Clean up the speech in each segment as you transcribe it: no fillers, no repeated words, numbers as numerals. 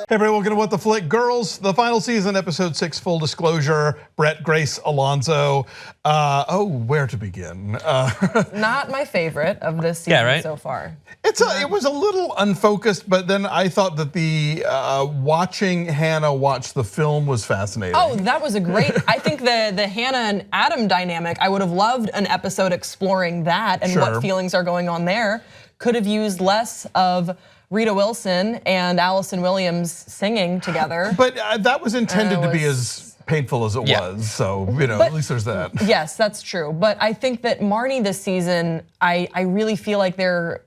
Hey everybody, welcome to What the Flick. Girls, the final season, episode 6, full disclosure. Brett, Grace, Alonso. Where to begin? Not my favorite of this season so far. It was a little unfocused, but then I thought that the watching Hannah watch the film was fascinating. Oh, that was a great, I think the Hannah and Adam dynamic, I would have loved an episode exploring that and what feelings are going on there. Could have used less of Rita Wilson and Allison Williams singing together. But that was intended to be as painful as it was, so at least there's that. Yes, that's true. But I think that Marnie this season, I really feel like we're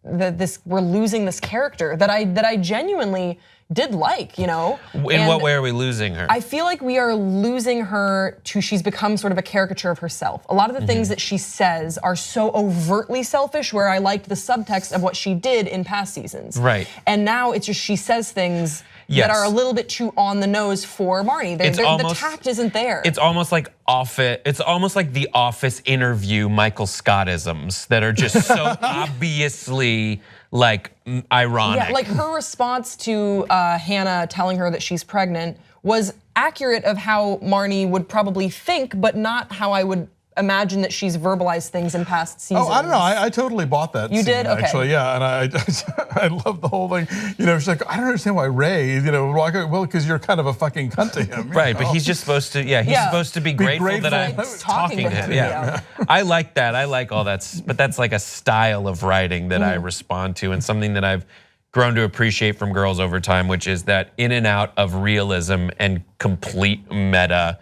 losing this character that I genuinely did like, In what way are we losing her? I feel like we are losing her to she's become sort of a caricature of herself. A lot of the things that she says are so overtly selfish, where I liked the subtext of what she did in past seasons. Right. And now it's just she says things that are a little bit too on the nose for Marnie. The tact isn't there. It's almost like the Office interview Michael Scottisms that are just so obviously like ironic. Yeah, like her response to Hannah telling her that she's pregnant was accurate of how Marnie would probably think, but not how I would imagine that she's verbalized things in past seasons. Oh, I don't know. I totally bought that. You did? Okay. Actually, yeah, and I love the whole thing. She's like, I don't understand why Ray. Well, because you're kind of a fucking cunt to him. Right, but he's just supposed to. Yeah, he's supposed to be grateful that I'm talking to him. Yeah, I like that. I like all that. But that's like a style of writing that I respond to, and something that I've grown to appreciate from girls over time, which is that in and out of realism and complete meta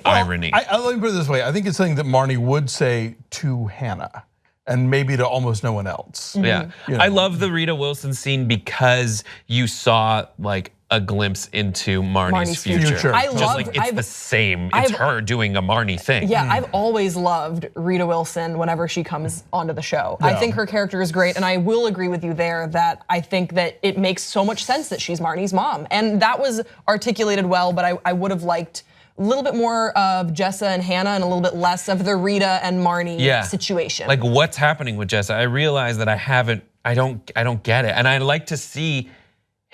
irony. Let me put it this way. I think it's something that Marnie would say to Hannah and maybe to almost no one else. Yeah, I love the Rita Wilson scene because you saw like a glimpse into Marnie's future. It's the same. It's her doing a Marnie thing. Yeah, I've always loved Rita Wilson whenever she comes onto the show. I think her character is great, and I will agree with you there that I think that it makes so much sense that she's Marnie's mom. And that was articulated well, but I would have liked a little bit more of Jessa and Hannah and a little bit less of the Rita and Marnie situation. Like what's happening with Jessa? I realize that I don't get it. And I like to see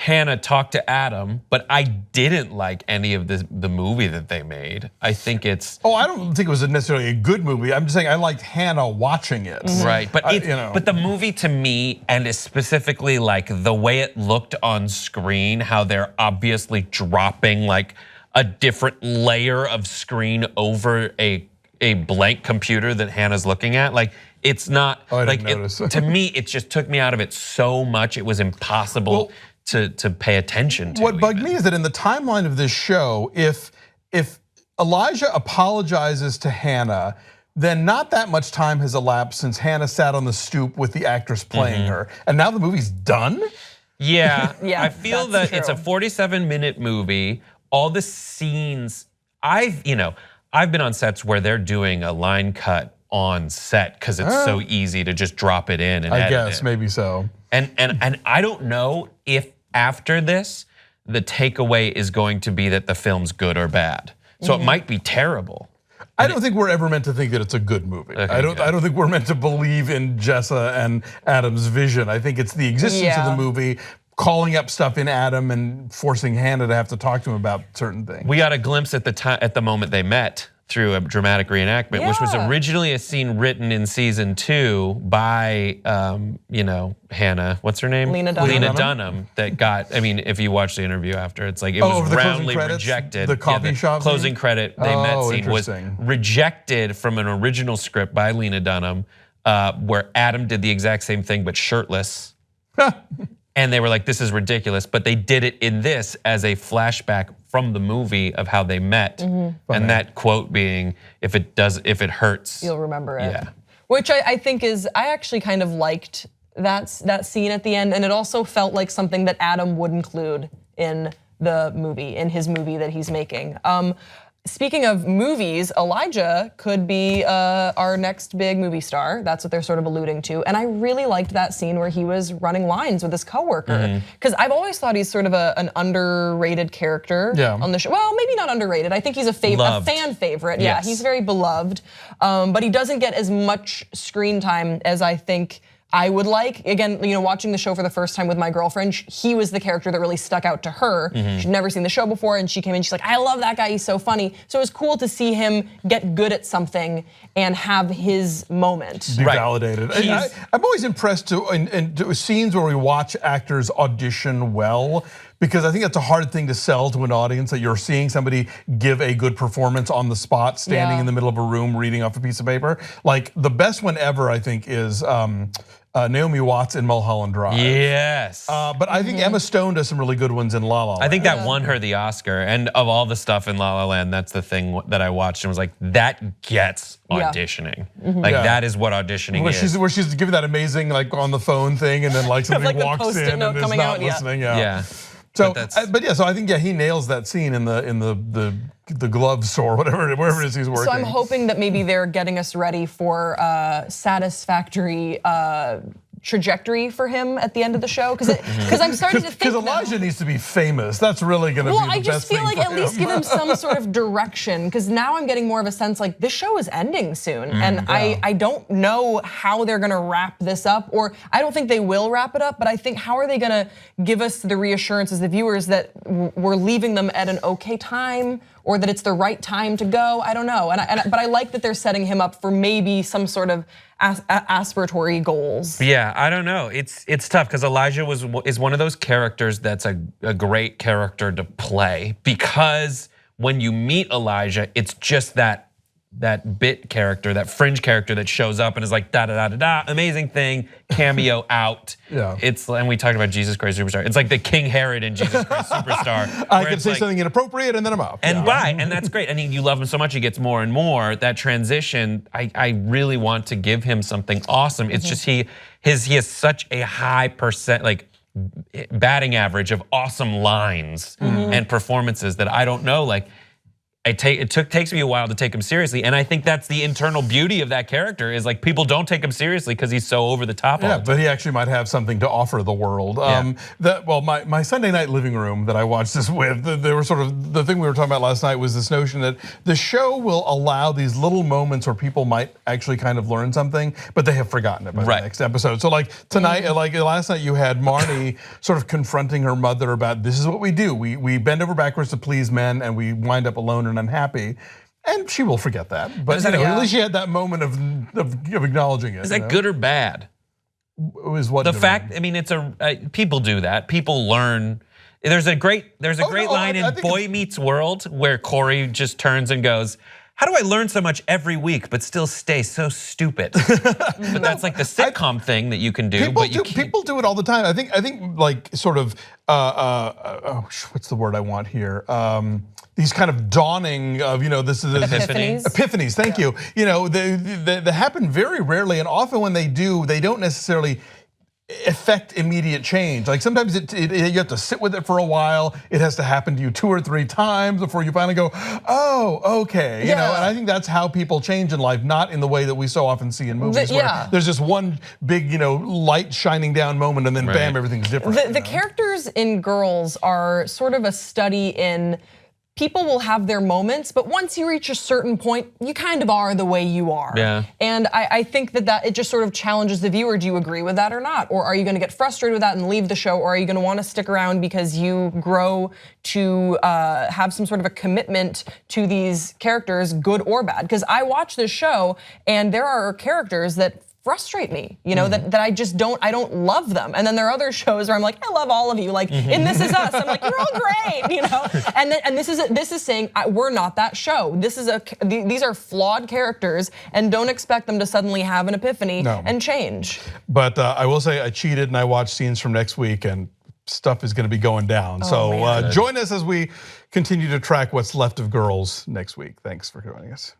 Hannah talk to Adam, but I didn't like any of the movie that they made. I think it's. Oh, I don't think it was necessarily a good movie. I'm just saying I liked Hannah watching it. Right, but but the movie to me, and specifically like the way it looked on screen, how they're obviously dropping like a different layer of screen over a blank computer that Hannah's looking at, like. It's not like to me. It just took me out of it so much. It was impossible to pay attention to. What bugged me is that in the timeline of this show, if Elijah apologizes to Hannah, then not that much time has elapsed since Hannah sat on the stoop with the actress playing her, and now the movie's done. Yeah, I feel that it's a 47-minute movie. All the scenes I've been on sets where they're doing a line cut on set because it's so easy to just drop it in and edit guess maybe so. And I don't know if after this the takeaway is going to be that the film's good or bad. So it might be terrible. I don't think we're ever meant to think that it's a good movie. Okay, I don't think we're meant to believe in Jessa and Adam's vision. I think it's the existence of the movie calling up stuff in Adam and forcing Hannah to have to talk to him about certain things. We got a glimpse at the moment they met through a dramatic reenactment, which was originally a scene written in season 2 by, Hannah, what's her name? Lena Dunham. That got, if you watch the interview after, it's like it was roundly rejected. The coffee shop closing credit they met scene was rejected from an original script by Lena Dunham, where Adam did the exact same thing but shirtless. And they were like, this is ridiculous, but they did it in this as a flashback from the movie of how they met. And that quote being, if it hurts, you'll remember it. Yeah. Which I think is, I actually kind of liked that scene at the end, and it also felt like something that Adam would include in the movie, in his movie that he's making. Speaking of movies, Elijah could be our next big movie star. That's what they're sort of alluding to. And I really liked that scene where he was running lines with his coworker. Because I've always thought he's sort of an underrated character on the show. Well, maybe not underrated. I think he's a fan favorite. Yeah, he's very beloved. But he doesn't get as much screen time as I think I would like. Again, watching the show for the first time with my girlfriend, he was the character that really stuck out to her. She'd never seen the show before, and she came in, she's like, I love that guy, he's so funny. So it was cool to see him get good at something and have his moment. Be validated. I'm always impressed in scenes where we watch actors audition well, because I think that's a hard thing to sell to an audience, that you're seeing somebody give a good performance on the spot, standing in the middle of a room, reading off a piece of paper. Like the best one ever, I think, is Naomi Watts in Mulholland Drive. Yes. But I think Emma Stone does some really good ones in La La Land. I think that won her the Oscar, and of all the stuff in La La Land, that's the thing that I watched and was like, that gets auditioning. Like that is what auditioning is. Where she's giving that amazing like on the phone thing, and then like somebody like walks in and is not listening. Yeah. So, so I think he nails that scene in the glove store, wherever it is he's working. So I'm hoping that maybe they're getting us ready for satisfactory trajectory for him at the end of the show, because I'm starting to think because Elijah needs to be famous. That's really going to be the best thing. Well, I just feel like at least give him some sort of direction, because now I'm getting more of a sense like this show is ending soon, and I don't know how they're going to wrap this up, or I don't think they will wrap it up, but I think how are they going to give us the reassurance as the viewers that we're leaving them at an okay time, or that it's the right time to go? I don't know, but I like that they're setting him up for maybe some sort of aspiratory goals. Yeah, I don't know. It's tough because Elijah is one of those characters that's a great character to play, because when you meet Elijah, it's just that bit character, that fringe character that shows up and is like da da da da da, amazing thing, cameo out. And we talked about Jesus Christ Superstar. It's like the King Herod in Jesus Christ Superstar. I can say something inappropriate and then I'm up. And and that's great. And you love him so much, he gets more and more. That transition, I really want to give him something awesome. It's just he has such a high batting average of awesome lines and performances that I don't know, like. Takes me a while to take him seriously, and I think that's the internal beauty of that character, is like people don't take him seriously because he's so over the top. Yeah, but he actually might have something to offer the world. My Sunday night living room that I watched this with, they were sort of, the thing we were talking about last night was this notion that the show will allow these little moments where people might actually kind of learn something, but they have forgotten it by the next episode. So like tonight, like last night, you had Marnie sort of confronting her mother about, this is what we do. We bend over backwards to please men, and we wind up alone and unhappy, and she will forget that. But at least she had that moment of acknowledging it. Is that good or bad? Is what the fact? I mean, it's people do that. People learn. There's a great line in Boy Meets World where Corey just turns and goes, how do I learn so much every week but still stay so stupid? But that's like the sitcom thing that you can do. People do it all the time. I think like sort of what's the word I want here? These kind of dawning of, this is epiphanies. Thank you. They happen very rarely, and often when they do, they don't necessarily affect immediate change. Like sometimes you have to sit with it for a while. It has to happen to you 2 or 3 times before you finally go, oh, okay. And I think that's how people change in life, not in the way that we so often see in movies, where there's just one big, light shining down moment, and then bam, everything's different. The characters in Girls are sort of a study in, people will have their moments, but once you reach a certain point, you kind of are the way you are. Yeah. And I think that it just sort of challenges the viewer. Do you agree with that or not? Or are you gonna get frustrated with that and leave the show? Or are you gonna wanna stick around because you grow to have some sort of a commitment to these characters, good or bad? Because I watch this show and there are characters that frustrate me, that I just don't love them. And then there are other shows where I'm like, I love all of you. Like in This Is Us, I'm like, you're all great, And this is saying we're not that show. These are flawed characters, and don't expect them to suddenly have an epiphany and change. But I will say I cheated and I watched scenes from next week, and stuff is going to be going down. So join us as we continue to track what's left of Girls next week. Thanks for joining us.